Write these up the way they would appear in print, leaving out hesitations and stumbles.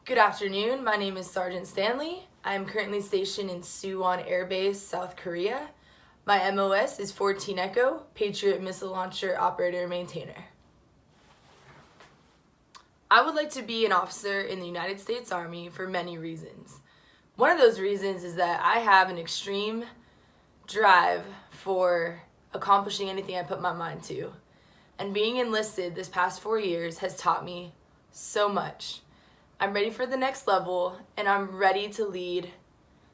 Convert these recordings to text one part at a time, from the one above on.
Good afternoon, my name is Sergeant Stanley. I am currently stationed in Suwon Air Base, South Korea. My MOS is 14 Echo, Patriot Missile Launcher Operator Maintainer. I would like to be an officer in the United States Army for many reasons. One of those reasons is that I have an extreme drive for accomplishing anything I put my mind to. And being enlisted this past 4 years has taught me so much. I'm ready for the next level, and I'm ready to lead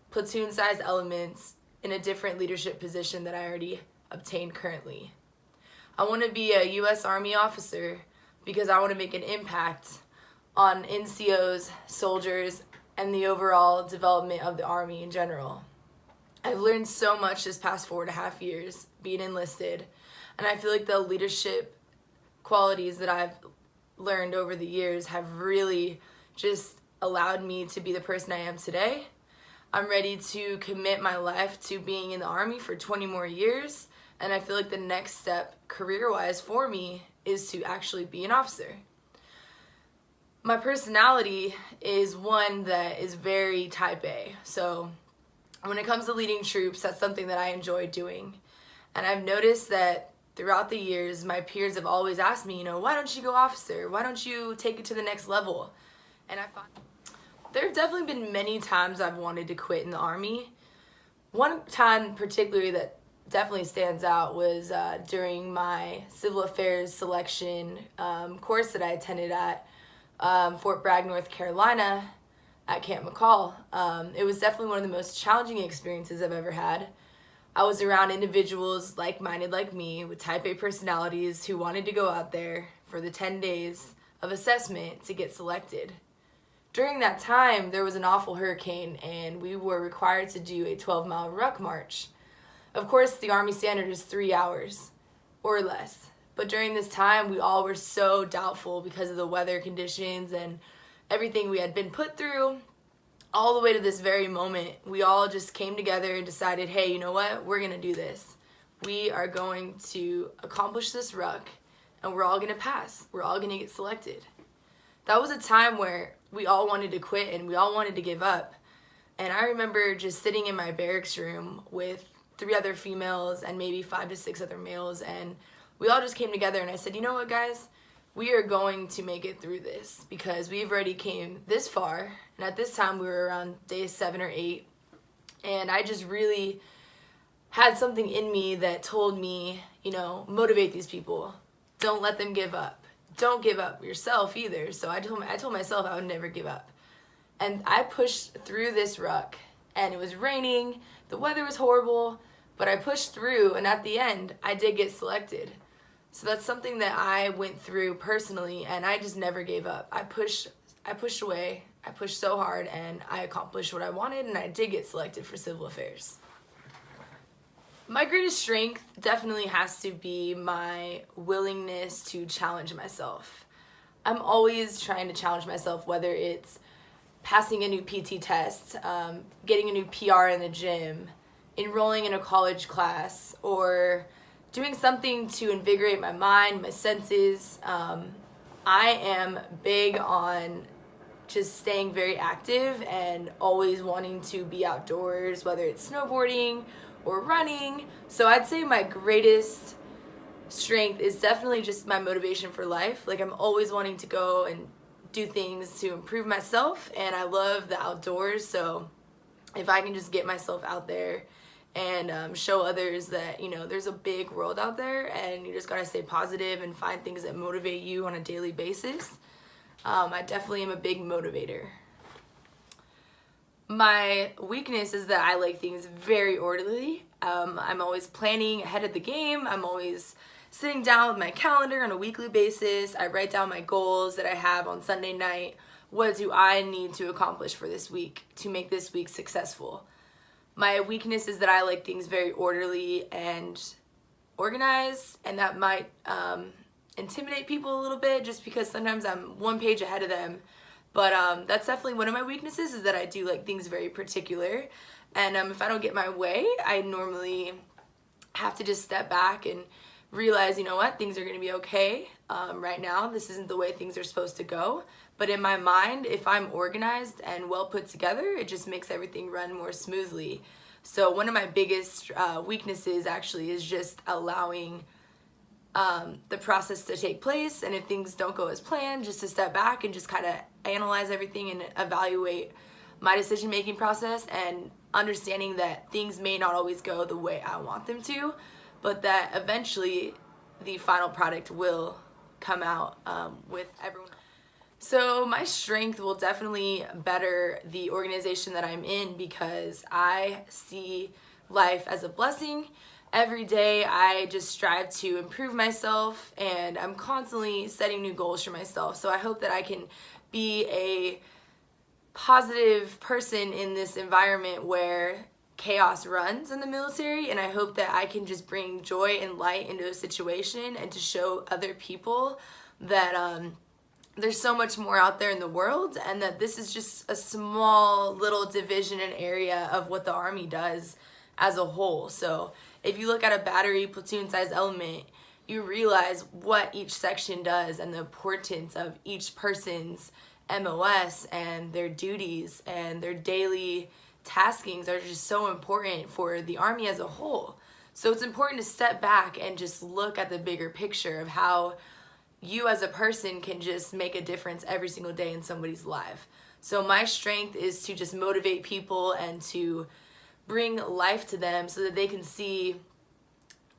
platoon-sized elements in a different leadership position that I already obtained currently. I want to be a U.S. Army officer because I want to make an impact on NCOs, soldiers, and the overall development of the Army in general. I've learned so much this past 4.5 years being enlisted, and I feel like the leadership qualities that I've learned over the years have really just allowed me to be the person I am today. I'm ready to commit my life to being in the Army for 20 more years, and I feel like the next step career-wise for me is to actually be an officer. My personality is one that is very type A, so when it comes to leading troops, that's something that I enjoy doing. And I've noticed that throughout the years, my peers have always asked me, why don't you go officer? Why don't you take it to the next level? And I find there have definitely been many times I've wanted to quit in the Army. One time particularly that definitely stands out was during my civil affairs selection course that I attended at Fort Bragg, North Carolina at Camp McCall. It was definitely one of the most challenging experiences I've ever had. I was around individuals like-minded like me with type A personalities who wanted to go out there for the 10 days of assessment to get selected. During that time, there was an awful hurricane, and we were required to do a 12-mile ruck march. Of course, the Army standard is 3 hours or less. But during this time, we all were so doubtful because of the weather conditions and everything we had been put through. All the way to this very moment, we all just came together and decided, hey, you know what? We're going to do this. We are going to accomplish this ruck, and we're all going to pass. We're all going to get selected. That was a time where we all wanted to quit and we all wanted to give up. And I remember just sitting in my barracks room with 3 other females and maybe 5 to 6 other males, and we all just came together and I said, you know what, guys? We are going to make it through this because we've already came this far. And at this time we were around day 7 or 8. And I just really had something in me that told me, motivate these people. Don't let them give up. Don't give up yourself either. So I told myself I would never give up. And I pushed through this ruck, and it was raining, the weather was horrible, but I pushed through, and at the end, I did get selected. So that's something that I went through personally, and I just never gave up. I pushed away, I pushed so hard, and I accomplished what I wanted, and I did get selected for civil affairs. My greatest strength definitely has to be my willingness to challenge myself. I'm always trying to challenge myself, whether it's passing a new PT test, getting a new PR in the gym, enrolling in a college class, or doing something to invigorate my mind, my senses. I am big on just staying very active and always wanting to be outdoors, whether it's snowboarding or running. So I'd say my greatest strength is definitely just my motivation for life. Like, I'm always wanting to go and do things to improve myself, and I love the outdoors. So if I can just get myself out there and show others that there's a big world out there, and you just gotta stay positive and find things that motivate you on a daily basis. I definitely am a big motivator. My weakness is that I like things very orderly. I'm always planning ahead of the game. I'm always sitting down with my calendar on a weekly basis. I write down my goals that I have on Sunday night. What do I need to accomplish for this week to make this week successful? My weakness is that I like things very orderly and organized, and that might intimidate people a little bit just because sometimes I'm one page ahead of them. But that's definitely one of my weaknesses, is that I do like things very particular. And if I don't get my way, I normally have to just step back and realize, you know what, things are going to be okay. Right now, this isn't the way things are supposed to go, But in my mind, if I'm organized and well put together, it just makes everything run more smoothly. So one of my biggest weaknesses actually is just allowing the process to take place, and if things don't go as planned, just to step back and just kind of analyze everything and evaluate my decision-making process, and understanding that things may not always go the way I want them to, but that eventually the final product will come out with everyone. So my strength will definitely better the organization that I'm in, because I see life as a blessing. Every day I just strive to improve myself, and I'm constantly setting new goals for myself. So I hope that I can be a positive person in this environment where chaos runs in the military, and I hope that I can just bring joy and light into a situation and to show other people that there's so much more out there in the world, and that this is just a small little division and area of what the Army does as a whole. So if you look at a battery platoon size element, you realize what each section does and the importance of each person's MOS and their duties and their daily taskings are just so important for the Army as a whole. So it's important to step back and just look at the bigger picture of how you as a person can just make a difference every single day in somebody's life. So my strength is to just motivate people and to bring life to them so that they can see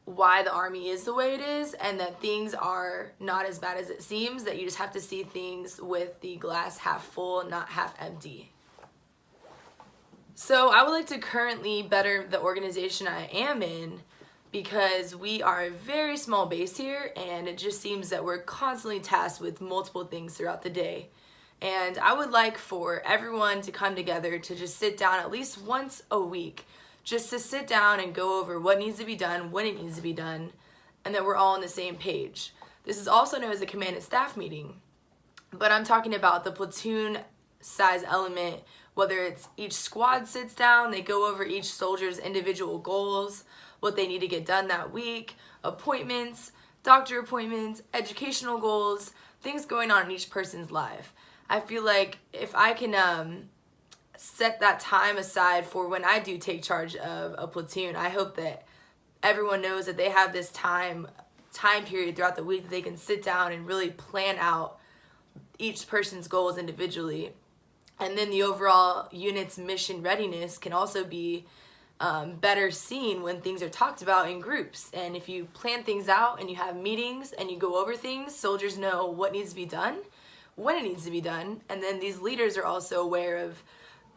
why the Army is the way it is, and that things are not as bad as it seems, that you just have to see things with the glass half full, not half empty. So I would like to currently better the organization I am in, because we are a very small base here, and it just seems that we're constantly tasked with multiple things throughout the day. And I would like for everyone to come together to just sit down at least once a week, just to sit down and go over what needs to be done, when it needs to be done, and that we're all on the same page. This is also known as a command and staff meeting, but I'm talking about the platoon size element, whether it's each squad sits down, they go over each soldier's individual goals, what they need to get done that week, appointments, doctor appointments, educational goals, things going on in each person's life. I feel like if I can set that time aside for when I do take charge of a platoon, I hope that everyone knows that they have this time period throughout the week that they can sit down and really plan out each person's goals individually. And then the overall unit's mission readiness can also be better seen when things are talked about in groups. And if you plan things out and you have meetings and you go over things, soldiers know what needs to be done, when it needs to be done, and then these leaders are also aware of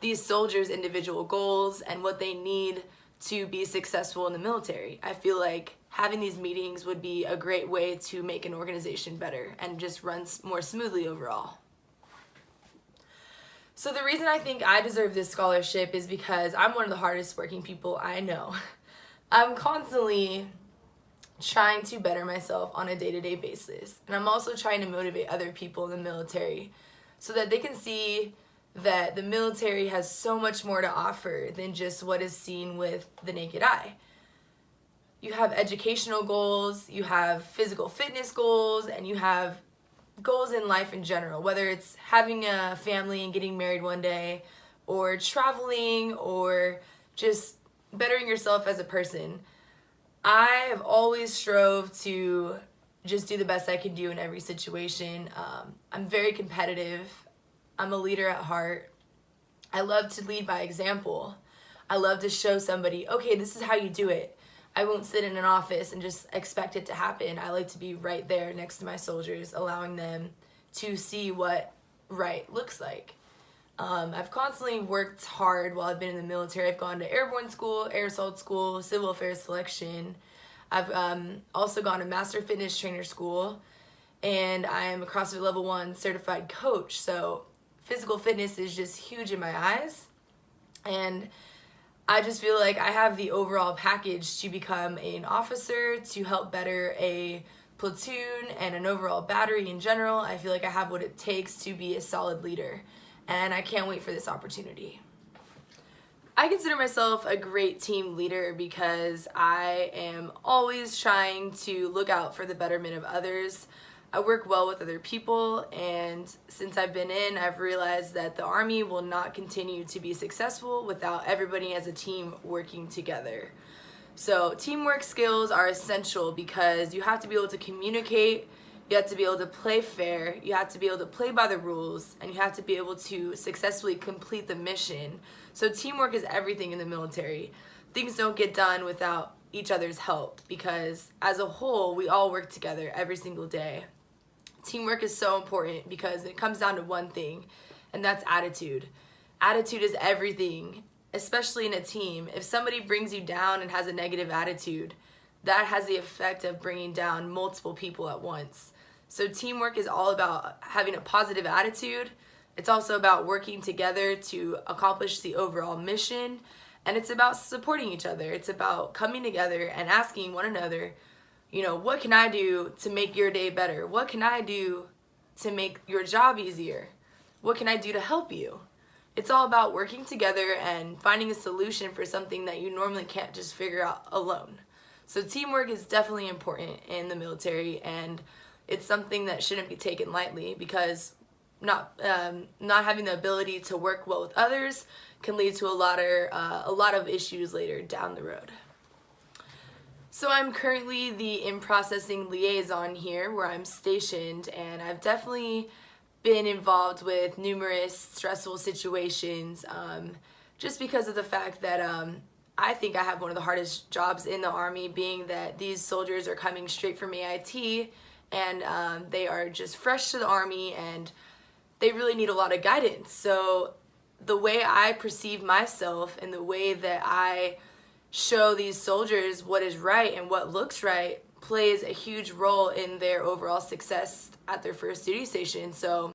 these soldiers' individual goals and what they need to be successful in the military. I feel like having these meetings would be a great way to make an organization better and just run more smoothly overall. So the reason I think I deserve this scholarship is because I'm one of the hardest working people I know. I'm constantly trying to better myself on a day-to-day basis. And I'm also trying to motivate other people in the military so that they can see that the military has so much more to offer than just what is seen with the naked eye. You have educational goals, you have physical fitness goals, and you have goals in life in general, whether it's having a family and getting married one day, or traveling, or just bettering yourself as a person. I have always strove to just do the best I can do in every situation. I'm very competitive. I'm a leader at heart. I love to lead by example. I love to show somebody, okay, this is how you do it. I won't sit in an office and just expect it to happen. I like to be right there next to my soldiers, allowing them to see what right looks like. I've constantly worked hard while I've been in the military. I've gone to airborne school, air assault school, civil affairs selection. I've also gone to master fitness trainer school, and I am a CrossFit Level 1 certified coach. So physical fitness is just huge in my eyes, and I just feel like I have the overall package to become an officer, to help better a platoon and an overall battery in general. I feel like I have what it takes to be a solid leader, and I can't wait for this opportunity. I consider myself a great team leader because I am always trying to look out for the betterment of others. I work well with other people, and since I've been in, I've realized that the Army will not continue to be successful without everybody as a team working together. So teamwork skills are essential because you have to be able to communicate, you have to be able to play fair, you have to be able to play by the rules, and you have to be able to successfully complete the mission. So teamwork is everything in the military. Things don't get done without each other's help because as a whole, we all work together every single day. Teamwork is so important because it comes down to one thing, and that's attitude. Attitude is everything, especially in a team. If somebody brings you down and has a negative attitude, that has the effect of bringing down multiple people at once. So teamwork is all about having a positive attitude. It's also about working together to accomplish the overall mission, and it's about supporting each other. It's about coming together and asking one another, what can I do to make your day better? What can I do to make your job easier? What can I do to help you? It's all about working together and finding a solution for something that you normally can't just figure out alone. So teamwork is definitely important in the military, and it's something that shouldn't be taken lightly because not having the ability to work well with others can lead to a lot of issues later down the road. So I'm currently the in-processing liaison here where I'm stationed, and I've definitely been involved with numerous stressful situations just because of the fact that I think I have one of the hardest jobs in the Army, being that these soldiers are coming straight from AIT and they are just fresh to the Army and they really need a lot of guidance. So the way I perceive myself and the way that I show these soldiers what is right and what looks right plays a huge role in their overall success at their first duty station. So